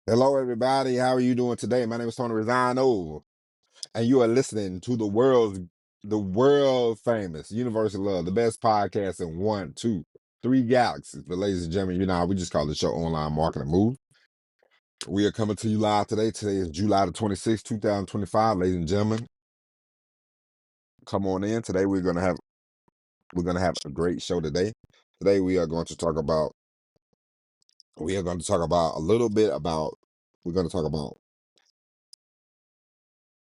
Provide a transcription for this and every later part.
Hello, everybody. How are you doing today? My name is Tony Rosano, and you are listening to the world famous Universal Love, the best podcast in 1, 2, 3 galaxies. But ladies and gentlemen, we just call the show Online Marketing Move. We are coming to you live today. Today is July the 26th, 2025. Ladies and gentlemen, come on in. Today we're gonna have a great show today. Today we are going to talk about a little bit about we're going to talk about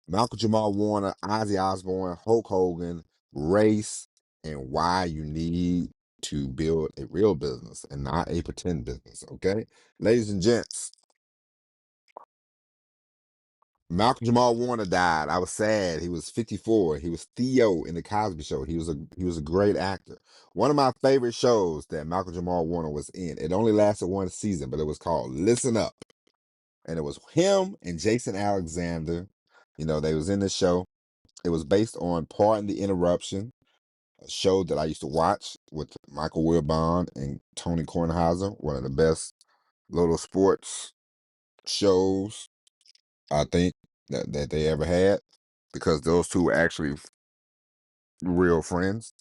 Malcolm Jamal Warner, Ozzie Osbourne, Hulk Hogan, race, and why you need to build a real business and not a pretend business. Okay, ladies and gents, Malcolm Jamal Warner died. I was sad. He was 54. He was Theo in the Cosby Show. He was a great actor. One of my favorite shows that Malcolm Jamal Warner was in. It only lasted one season, but it was called Listen Up, and it was him and Jason Alexander. They was in the show. It was based on Pardon the Interruption, a show that I used to watch with Michael Wilbon and Tony Kornheiser, one of the best little sports shows I think that they ever had, because those two were actually real friends.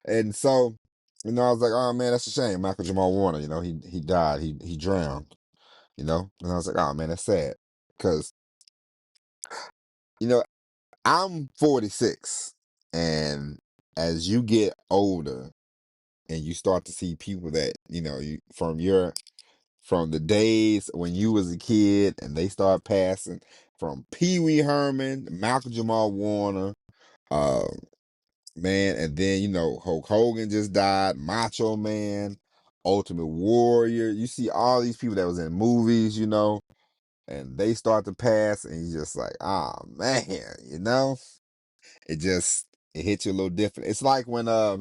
And so, I was like, oh man, that's a shame. Michael Jamal Warner, he died, he drowned, and I was like, oh man, that's sad. Because, you know, I'm 46, and as you get older and you start to see people that from the days when you was a kid, and they start passing, from Pee Wee Herman, Malcolm Jamal Warner, uh man, and then Hulk Hogan just died, Macho Man, Ultimate Warrior. You see all these people that was in movies, and they start to pass, and you just like, ah man, it hits you a little different. It's like when I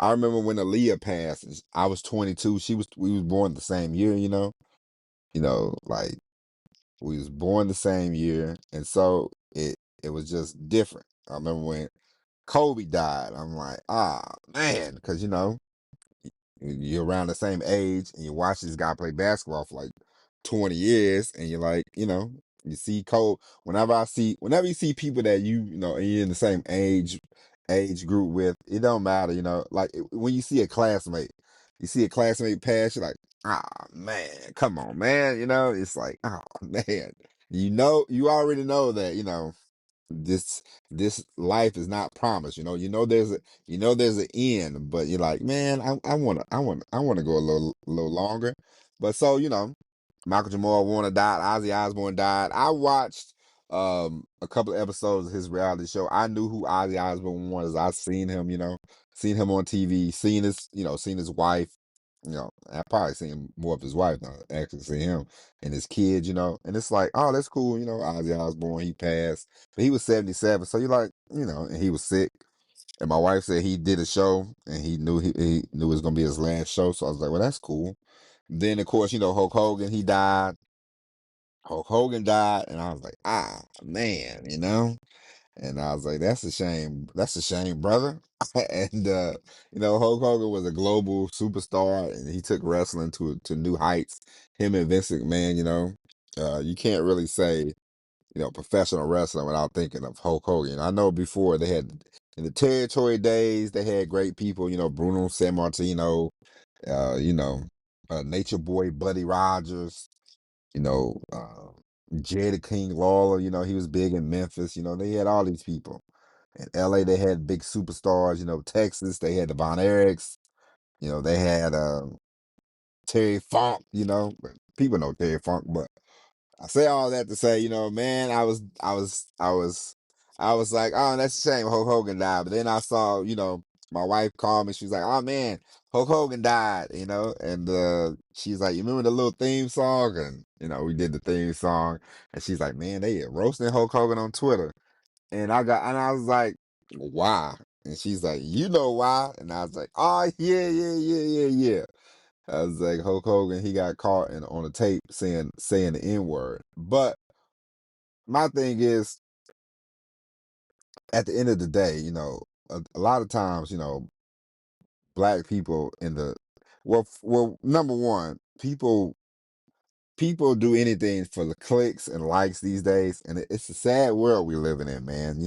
remember when Aaliyah passed. I was 22. We was born the same year, like we was born the same year, and so it was just different. I remember when Kobe died. I'm like, ah man, because you're around the same age, and you watch this guy play basketball for like 20 years, and you're like, you see Cole. Whenever you see people that and you're in the same age group with, it don't matter, like when you see a classmate pass, you're like, ah man, come on, man, it's like, oh man, you already know that, this this life is not promised. There's an end, but you're like, man, I wanna go a little longer. But so, Michael Jamal Warner died, Ozzy Osbourne died. I watched a couple of episodes of his reality show. I knew who Ozzy Osbourne was. I seen him, seen him on TV, seen his wife. I probably seen more of his wife than I actually see him and his kids, and it's like, oh, that's cool, Ozzy Osbourne, he passed, but he was 77, so you're like, and he was sick, and my wife said he did a show, and he knew it was gonna be his last show, so I was like, well, that's cool. Then of course, Hulk Hogan, he died. Hulk Hogan died, and I was like, ah, man, and I was like, that's a shame. That's a shame, brother. And Hulk Hogan was a global superstar, and he took wrestling to new heights. Him and Vince McMahon, you can't really say, professional wrestling without thinking of Hulk Hogan. I know before they had, in the territory days, they had great people, Bruno Sammartino, Nature Boy Buddy Rogers, you know, uh, Jada King Lawler, he was big in Memphis. They had all these people. In LA, they had big superstars. Texas, they had the Von Erichs. They had Terry Funk. People know Terry Funk, but I say all that to say, man, I was like, oh, that's a shame Hulk Hogan died. But then I saw, my wife called me. She was like, oh man, Hulk Hogan died, and she's like, you remember the little theme song? And we did the theme song, and she's like, man, they roasting Hulk Hogan on Twitter, and I was like, why? And she's like, you know why? And I was like, oh yeah, yeah, yeah, yeah, yeah. I was like, Hulk Hogan, he got caught on a tape saying the N word. But my thing is, at the end of the day, a lot of times, black people in the well, number one, people people do anything for the clicks and likes these days, and it's a sad world we're living in, man.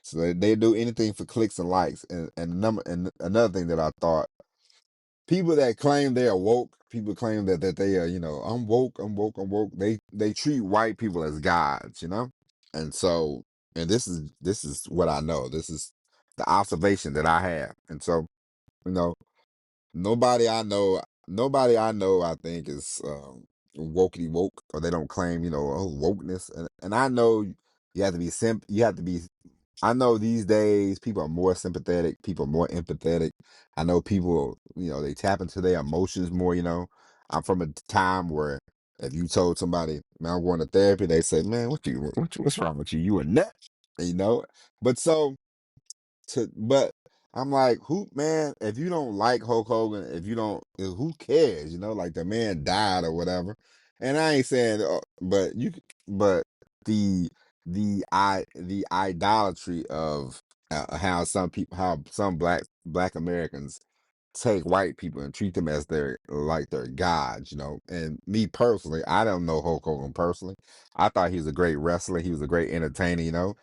So they do anything for clicks and likes, and another thing that I thought, people that claim they are woke, people claim that they are, I'm woke, I'm woke, I'm woke. They treat white people as gods. And so, and this is what I know. This is the observation that I have, and so, you know, nobody I know, I think is wokey woke, or they don't claim, oh, wokeness. And I know you have to be you have to be. I know these days people are more sympathetic, people are more empathetic. I know people, they tap into their emotions more. I'm from a time where if you told somebody, man, I'm going to therapy, they say, man, what's wrong with you? You a nut, you know. But so but I'm like, who, man, if you don't like Hulk Hogan, if you don't, who cares? Like the man died or whatever. And I ain't saying, but the idolatry of how some black Americans take white people and treat them as their gods. And me personally, I don't know Hulk Hogan personally. I thought he was a great wrestler. He was a great entertainer.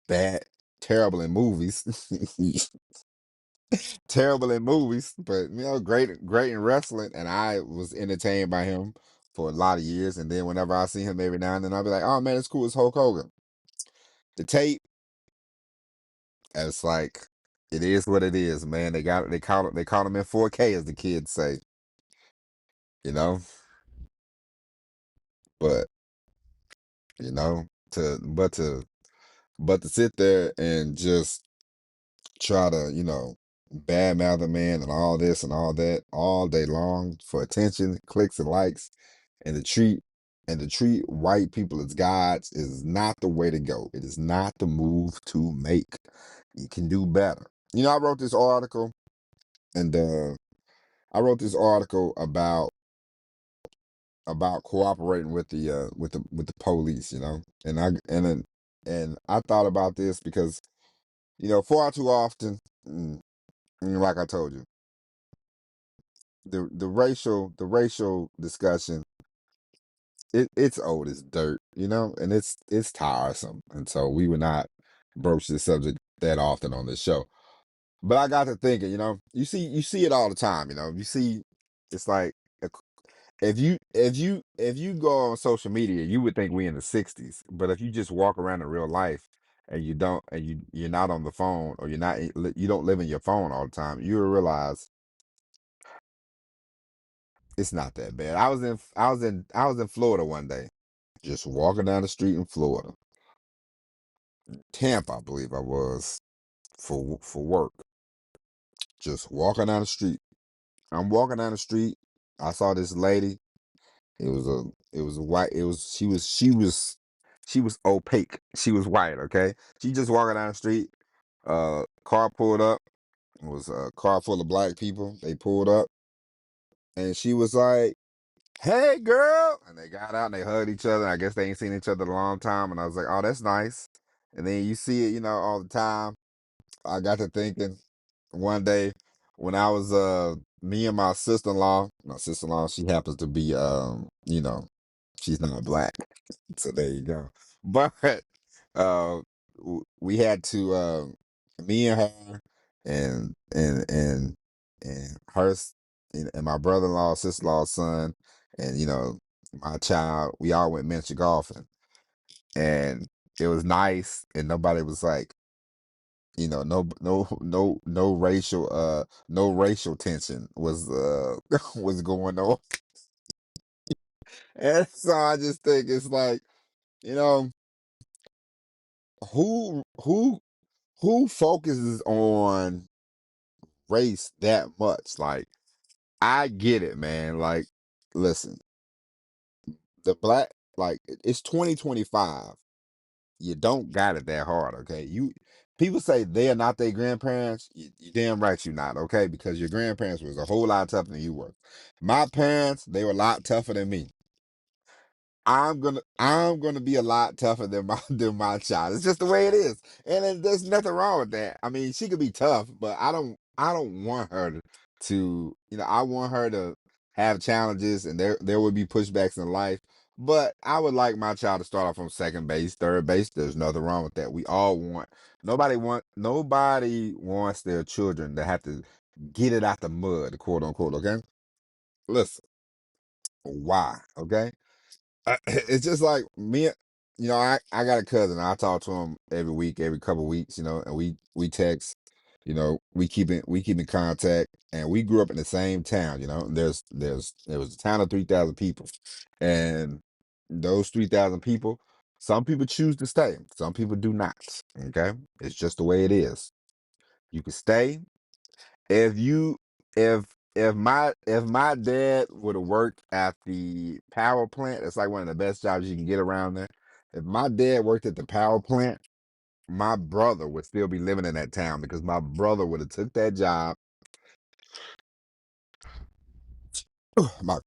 Bad, terrible in movies. Terrible in movies, but great in wrestling. And I was entertained by him for a lot of years. And then whenever I see him every now and then, I'll be like, oh man, it's cool. It's Hulk Hogan. The tape, it's like, it is what it is, man. They caught him in 4K, as the kids say, you know. But you know, to sit there and just try to, badmouth the man and all this and all that all day long for attention, clicks and likes, and to treat white people as gods is not the way to go. It is not the move to make. You can do better. I wrote this article, and about cooperating with the police, and I thought about this because, far too often, like I told you, the racial discussion, it's old as dirt, and it's tiresome, and so we would not broach this subject that often on this show. But I got to thinking, you see it all the time. You see, it's like, if you go on social media, you would think we in the '60s, but if you just walk around in real life and you don't, and you're not on the phone, or you don't live in your phone all the time, you will realize it's not that bad. I was in Florida one day, just walking down the street in Florida, Tampa, I believe I was, for work. Just walking down the street. I'm walking down the street. I saw this lady. It was a white. She was opaque. She was white. Okay. She just walking down the street. Car pulled up. It was a car full of black people. They pulled up, and she was like, "Hey, girl!" And they got out and they hugged each other. I guess they ain't seen each other in a long time. And I was like, "Oh, that's nice." And then you see it, all the time. I got to thinking one day when I was me and my sister-in-law, she happens to be she's not black. So there you go. But we had to, me and her, and her and my brother-in-law, sister-in-law's son, and my child, we all went miniature golfing, and it was nice, and nobody was like, no racial tension was was going on. And so I just think it's like, you know, who who focuses on race that much? Like, I get it, man. Like, listen, the black, like, it's 2025. You don't got it that hard, okay? People say they are not their grandparents. You damn right you not, okay? Because your grandparents was a whole lot tougher than you were. My parents, they were a lot tougher than me. I'm gonna be a lot tougher than my than my child. It's just the way it is, and there's nothing wrong with that. I mean, she could be tough, but I don't want her to. I want her to have challenges, and there would be pushbacks in life. But I would like my child to start off from second base, third base. There's nothing wrong with that. We all want nobody wants their children to have to get it out the mud, quote unquote. Okay, listen, why? Okay, it's just like me. I got a cousin. I talk to him every week, every couple weeks. And we text. We keep in contact, and we grew up in the same town. There was a town of 3,000 people, and those 3,000 people, some people choose to stay, some people do not. Okay, it's just the way it is. You can stay if you if if my dad would have worked at the power plant. It's like one of the best jobs you can get around there. If my dad worked at the power plant, my brother would still be living in that town because my brother would have took that job. my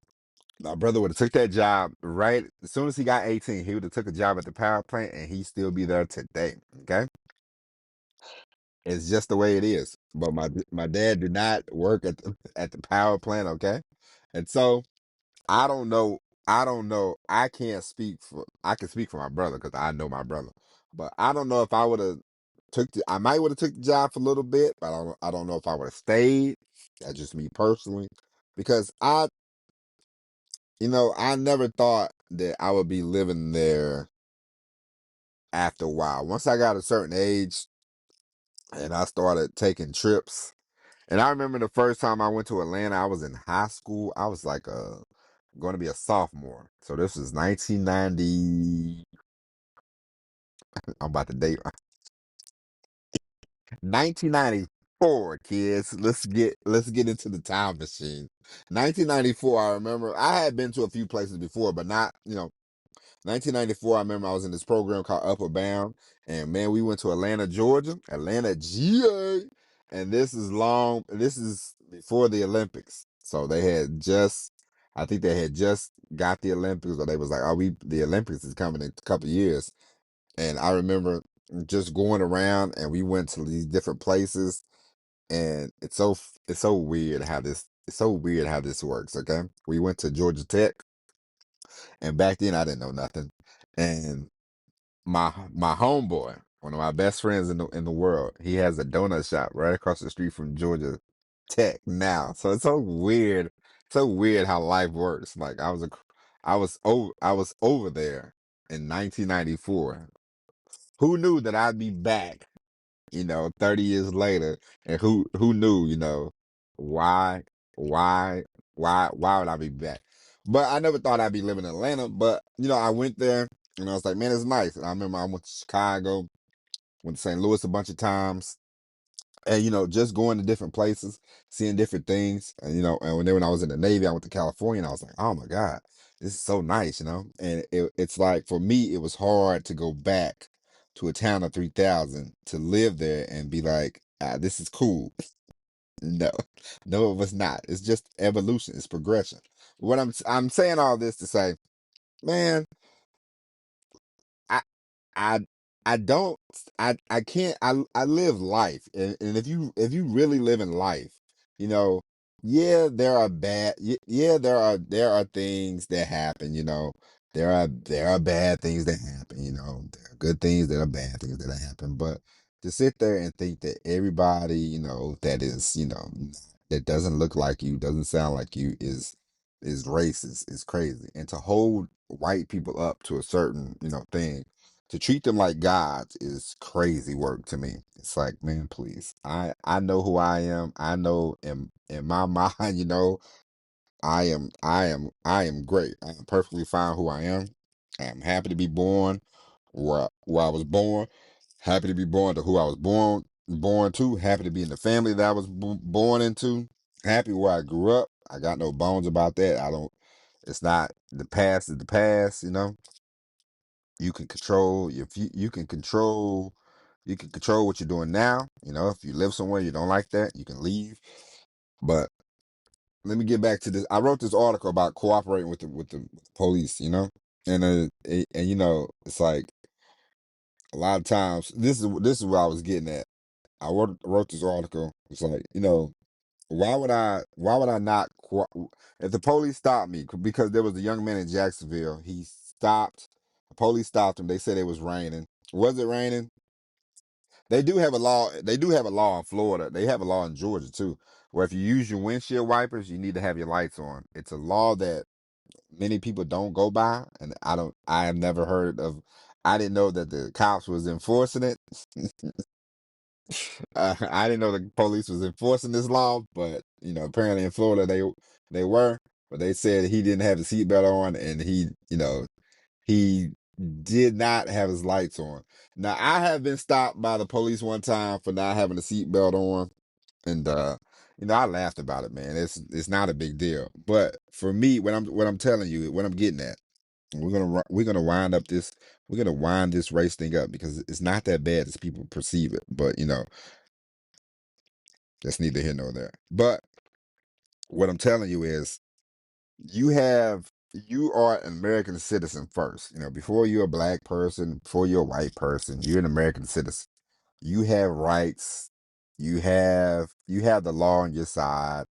my brother would have took that job right as soon as he got 18. He would have took a job at the power plant, and he still be there today. Okay, it's just the way it is. But my dad did not work at the power plant. Okay, and so I don't know. I don't know. I can speak for my brother because I know my brother. But I don't know if I would have I might would have took the job for a little bit, but I don't know if I would have stayed. That's just me personally. Because I never thought that I would be living there after a while. Once I got a certain age and I started taking trips. And I remember the first time I went to Atlanta, I was in high school. I was like going to be a sophomore. So this was 1990. I'm about to date 1994, kids. Let's get into the time machine. 1994. I remember I had been to a few places before, but not 1994. I remember I was in this program called Upper Bound, and man, we went to Atlanta, Georgia, Atlanta, GA, and this is long. This is before the Olympics, so I think they had just got the Olympics, or they was like, "Oh, the Olympics is coming in a couple of years." And I remember just going around, and we went to these different places, and it's so weird how this works. Okay, we went to Georgia Tech, and back then I didn't know nothing, and my homeboy, one of my best friends in the world, he has a donut shop right across the street from Georgia Tech now. So it's so weird how life works. Like I was over there in 1994. Who knew that I'd be back, 30 years later, and who knew, why why why would I be back? But I never thought I'd be living in Atlanta, but I went there and I was like, man, it's nice. And I remember I went to Chicago, went to St. Louis a bunch of times, and just going to different places, seeing different things. And when I was in the Navy, I went to California, and I was like, oh my God, this is so nice. And it's like, for me, it was hard to go back to a town of 3,000 to live there and be like, this is cool. No, no, it was not. It's just evolution. It's progression. What I'm saying all this to say, man, I I I don't I can't I live life, and if you really live in life, you know, yeah, there are things that happen, there are bad things that happen, there are good things, there are bad things that happen, but to sit there and think that everybody, that is, that doesn't look like you, doesn't sound like you, is racist, is crazy. And to hold white people up to a certain, thing, to treat them like gods, is crazy work to me. It's like, man, please. I know who I am. I know in my mind, I am great. I am perfectly fine who I am. I am happy to be born where I was born. Happy to be born to who I was born to. Happy to be in the family that I was born into. Happy where I grew up. I got no bones about that. I don't. It's not, the past is the past. You can control if you can control. You can control what you're doing now. If you live somewhere you don't like that, you can leave. But let me get back to this. I wrote this article about cooperating with the police. And it's like, a lot of times, this is what I was getting at. I wrote this article. It's like, why would I not if the police stopped me, because there was a young man in Jacksonville, he stopped. The police stopped him. They said it was raining. Was it raining? They do have a law. They do have a law in Florida. They have a law in Georgia too, where if you use your windshield wipers, you need to have your lights on. It's a law that many people don't go by, and I don't. I have never heard of. I didn't know that the cops was enforcing it. I didn't know the police was enforcing this law, but apparently in Florida they were. But they said he didn't have the seatbelt on, and he did not have his lights on. Now I have been stopped by the police one time for not having a seatbelt on, and I laughed about it, man. It's not a big deal. But for me, what I'm telling you, what I'm getting at, we're gonna wind this race thing up, because it's not that bad as people perceive it. But that's neither here nor there. But what I'm telling you is, you are an American citizen first. Before you're a black person, before you're a white person, you're an American citizen. You have rights. You have the law on your side.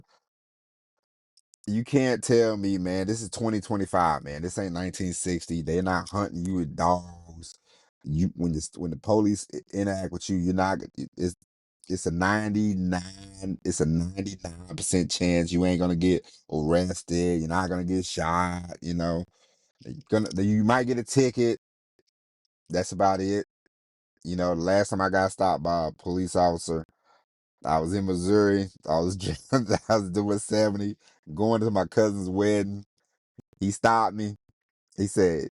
You can't tell me, man, this is 2025, man. This ain't 1960. They're not hunting you with dogs. When the police interact with you, you're not. It's a 99% chance you ain't gonna get arrested. You're not gonna get shot. You might get a ticket. That's about it. The last time I got stopped by a police officer, I was in Missouri. I was doing 70, going to my cousin's wedding. He stopped me. He said,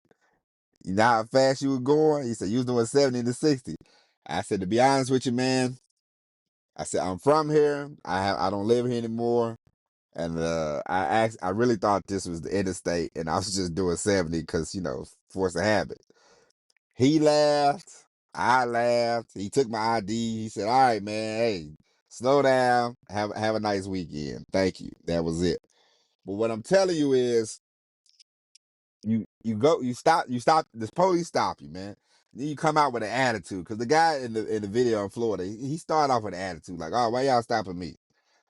"You know how fast you were going?" He said, "You was doing 70 to 60." I said, "To be honest with you, man," I said, "I'm from here. I don't live here anymore." And I really thought this was the interstate, and I was just doing 70 because, force of habit. He laughed. I laughed. He took my ID. He said, "All right, man, hey, slow down. Have a nice weekend. Thank you." That was it. But what I'm telling you is, you stop, this police stop you, man. Then you come out with an attitude, because the guy in the video in Florida, he started off with an attitude like, "Oh, why y'all stopping me?"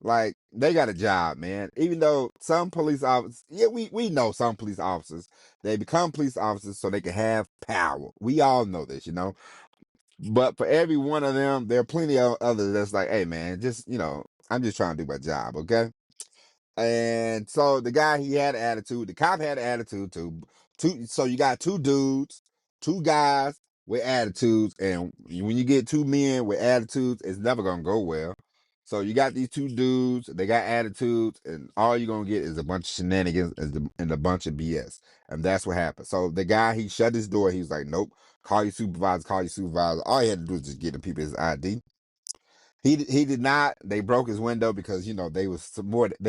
Like, they got a job, man. Even though some police officers, yeah, we know some police officers, they become police officers so they can have power. We all know this, But for every one of them, there are plenty of others that's like, "Hey, man, just, I'm just trying to do my job, okay?" And so the guy, he had an attitude. The cop had an attitude too. So you got two dudes, two guys with attitudes, and when you get two men with attitudes, it's never gonna go well. So you got these two dudes, they got attitudes, and all you're gonna get is a bunch of shenanigans and a bunch of BS. And that's what happened. So the guy, he shut his door. He was like, "Nope, call your supervisor, call your supervisor." All he had to do was just get the people his ID. He did not. They broke his window because they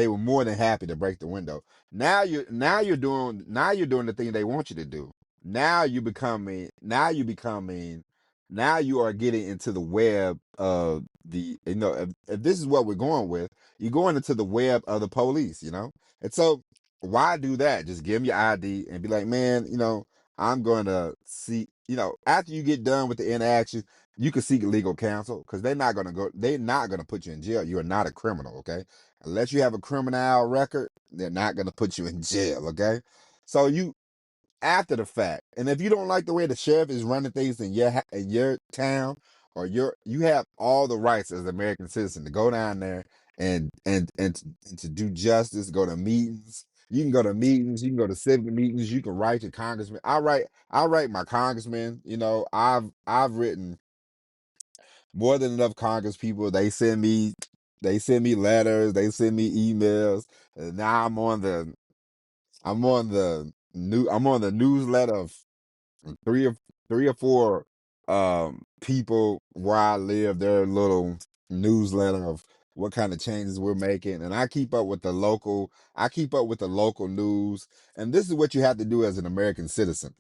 were more than happy to break the window. Now you're doing the thing they want you to do. Now you are getting into the web of if this is what we're going with, you're going into the web of the police. And so why do that? Just give them your ID and be like, "Man, I'm going to see." After you get done with the interaction, you can seek legal counsel, because they're not gonna put you in jail. You are not a criminal, okay? Unless you have a criminal record, they're not gonna put you in jail, okay? So you, after the fact, and if you don't like the way the sheriff is running things in your town, or you have all the rights as an American citizen to go down there and to do justice, go to meetings. You can go to meetings, you can go to civic meetings, you can write your congressman. I write my congressman. I've written more than enough Congress people. They send me letters, they send me emails. And now I'm on the newsletter of three or four people where I live, their little newsletter of what kind of changes we're making. And I keep up with the local news. And this is what you have to do as an American citizen.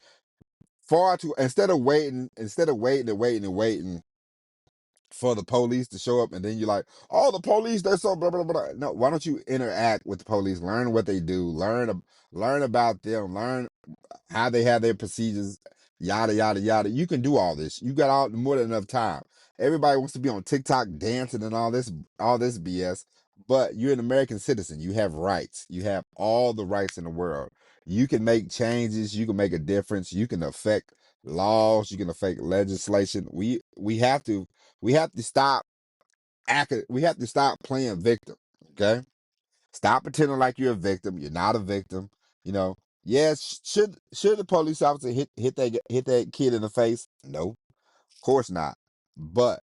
Instead of waiting for the police to show up, and then you're like, "Oh, the police, they're so blah blah blah." No, why don't you interact with the police, learn what they do, learn about them, learn how they have their procedures, yada yada yada. You can do all this. You got more than enough time. Everybody wants to be on TikTok dancing and all this BS. but you're an American citizen. You have rights. You have all the rights in the world. You can make changes. You can make a difference. You can affect laws. You can affect legislation. We have to stop acting. We have to stop playing victim. Okay, stop pretending like you're a victim. You're not a victim. You know. Yes, should the police officer hit that kid in the face? No, of course not. But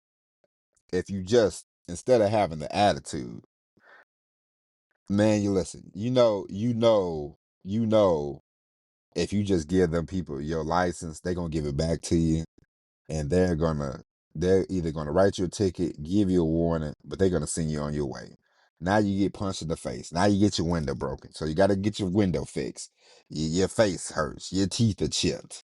if you just, instead of having the attitude, man, you listen, you know, if you just give them people your license, they're gonna give it back to you, and they're either gonna write you a ticket, give you a warning, but they're gonna send you on your way. Now you get punched in the face. Now you get your window broken. So you gotta get your window fixed. Your face hurts, your teeth are chipped.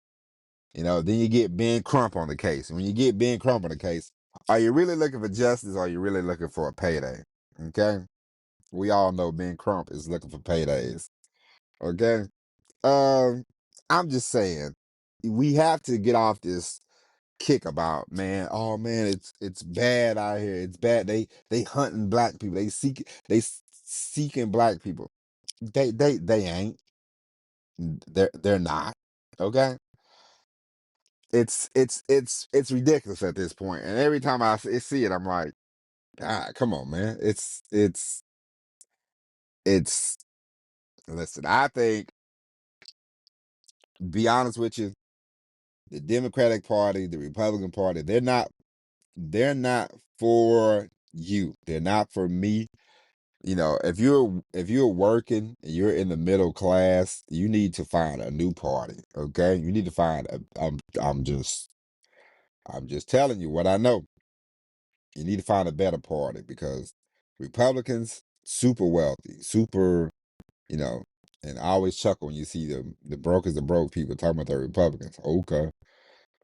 Then you get Ben Crump on the case. And when you get Ben Crump on the case, are you really looking for justice, or are you really looking for a payday? Okay? We all know Ben Crump is looking for paydays. Okay? Um, I'm just saying, we have to get off this kick about, man, oh man, it's bad out here. It's bad. They hunting black people. They seeking black people. They ain't. They're not. Okay? It's ridiculous at this point. And every time I see it, I'm like, God, come on, man. It's listen, I think, be honest with you, the Democratic Party, the Republican Party, they're not for you. They're not for me. If you're working and you're in the middle class, you need to find a new party. Okay? You need to find I'm just telling you what I know. You need to find a better party, because Republicans super wealthy, super, you know, and I always chuckle when you see the brokers, the broke people talking about the Republicans. Okay.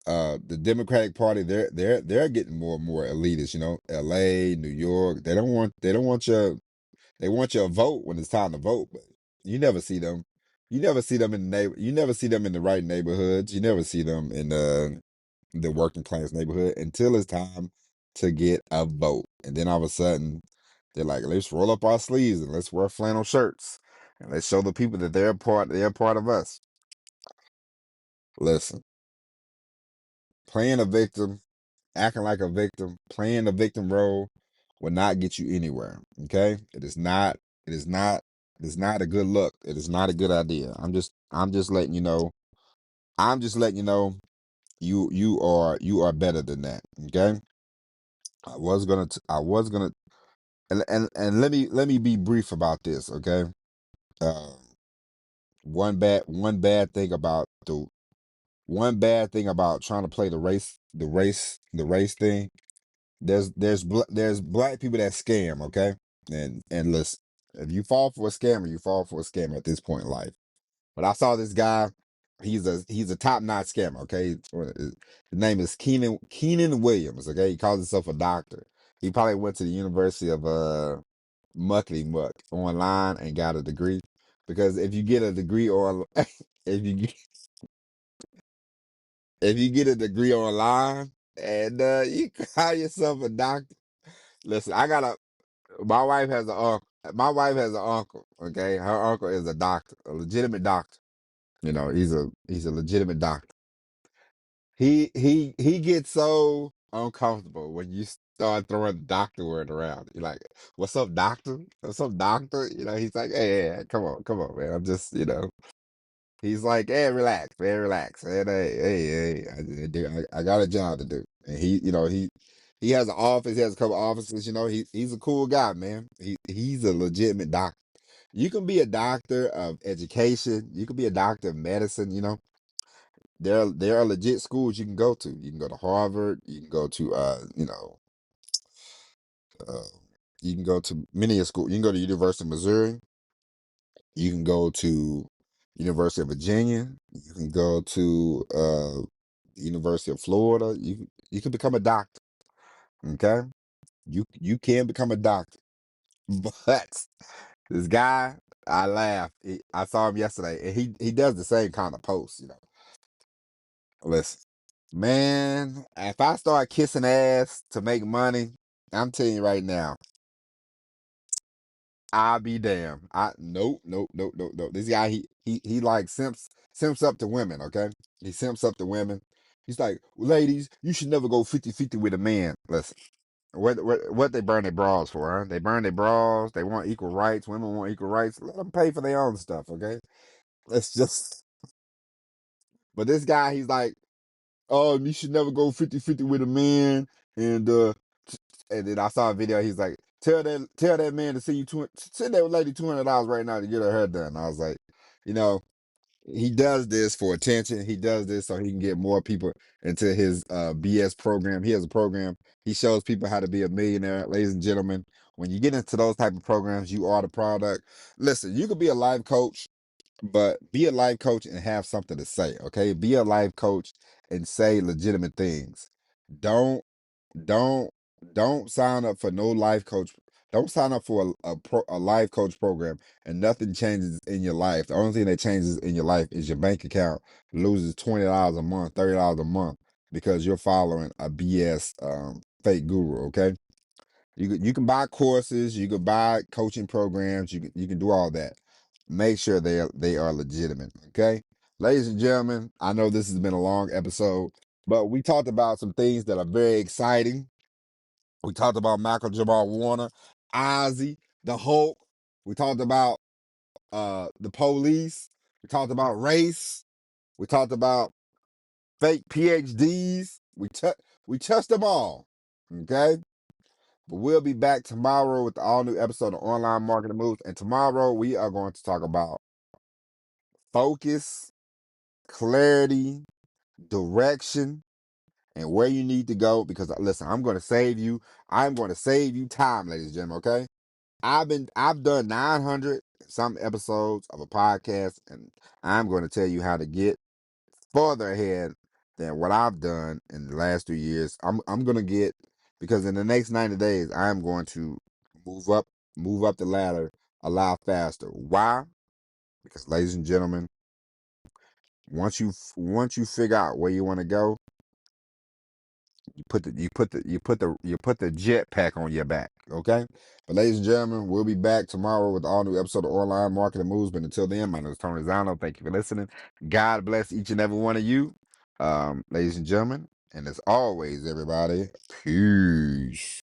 The Democratic Party, they're getting more and more elitist, LA, New York. They want your vote when it's time to vote, but you never see them. You never see them in the right neighborhoods. You never see them in the working class neighborhood until it's time to get a vote. And then all of a sudden, they're like, let's roll up our sleeves and let's wear flannel shirts and let's show the people that they're a part of us. Listen, playing a victim, acting like a victim, playing the victim role will not get you anywhere. Okay? It is not a good look. It is not a good idea. I'm just letting you know. I'm just letting you know, you are better than that. Okay? I was gonna and let me be brief about this, okay? Um, one bad thing about trying to play the race thing. There's black people that scam, okay? And listen, if you fall for a scammer, you fall for a scammer at this point in life. But I saw this guy. He's a top notch scammer. Okay, his name is Keenan Williams. Okay, he calls himself a doctor. He probably went to the University of Muckety Muck online and got a degree. Because if you get a degree, or if you if you get a degree online and you call yourself a doctor, listen, my wife has an uncle. My wife has an uncle. Okay, her uncle is a doctor, a legitimate doctor. He's a legitimate doctor. He gets so uncomfortable when you start throwing the doctor word around. You're like, "What's up, doctor? What's up, doctor?" He's like, "Hey, come on, man. I'm just." He's like, "Hey, relax, man, relax, man. Hey, I got a job to do." And he has an office. He has a couple offices. He's a cool guy, man. He's a legitimate doctor. You can be a doctor of education. You can be a doctor of medicine. There are legit schools you can go to. You can go to Harvard. You can go to uh, you can go to many a school. You can go to University of Missouri. You can go to University of Virginia. You can go to University of Florida. You can become a doctor. Okay, you can become a doctor. But this guy, I laugh. I saw him yesterday, and he does the same kind of post. Listen, man, if I start kissing ass to make money, I'm telling you right now, I be damn. Nope. This guy, he like simps up to women. Okay, he simps up to women. He's like, ladies, you should never go 50-50 with a man. Listen, what they burn their bras for? Huh? They burn their bras. They want equal rights. Women want equal rights. Let them pay for their own stuff. Okay, let's just. But this guy, he's like, oh, you should never go 50-50 with a man. And and then I saw a video. He's like, tell that man to send that lady $200 right now to get her hair done. I was like, you know, he does this for attention. He does this so he can get more people into his BS program. He has a program. He shows people how to be a millionaire. Ladies and gentlemen, when you get into those type of programs, you are the product. Listen, you could be a life coach, but be a life coach and have something to say. Okay, be a life coach and say legitimate things. Don't don't don't sign up for no life coach. Don't sign up for a life coach program and nothing changes in your life. The only thing that changes in your life is your bank account loses $20 a month, $30 a month because you're following a BS fake guru. Okay, you can buy courses, you can buy coaching programs, you can do all that. Make sure they are legitimate. Okay, ladies and gentlemen, I know this has been a long episode, but we talked about some things that are very exciting. We talked about Malcom Jamal Warner, Ozzie, the Hulk. We talked about the police. We talked about race. We talked about fake PhDs. We touched them all. Okay? But we'll be back tomorrow with the all new episode of Online Marketing Moves. And tomorrow we are going to talk about focus, clarity, direction, and where you need to go. Because listen, I'm going to save you. I'm going to save you time, ladies and gentlemen. Okay? I've done 900 some episodes of a podcast, and I'm going to tell you how to get further ahead than what I've done in the last 2 years. I'm going to get, because in the next 90 days I'm going to move up move up the ladder a lot faster. Why? Because ladies and gentlemen, once you figure out where you want to go, you put the jet pack on your back, okay? But ladies and gentlemen, we'll be back tomorrow with all new episode of Online Marketing Moves. But until then, my name is Tony Zano. Thank you for listening. God bless each and every one of you, ladies and gentlemen. And as always, everybody, peace.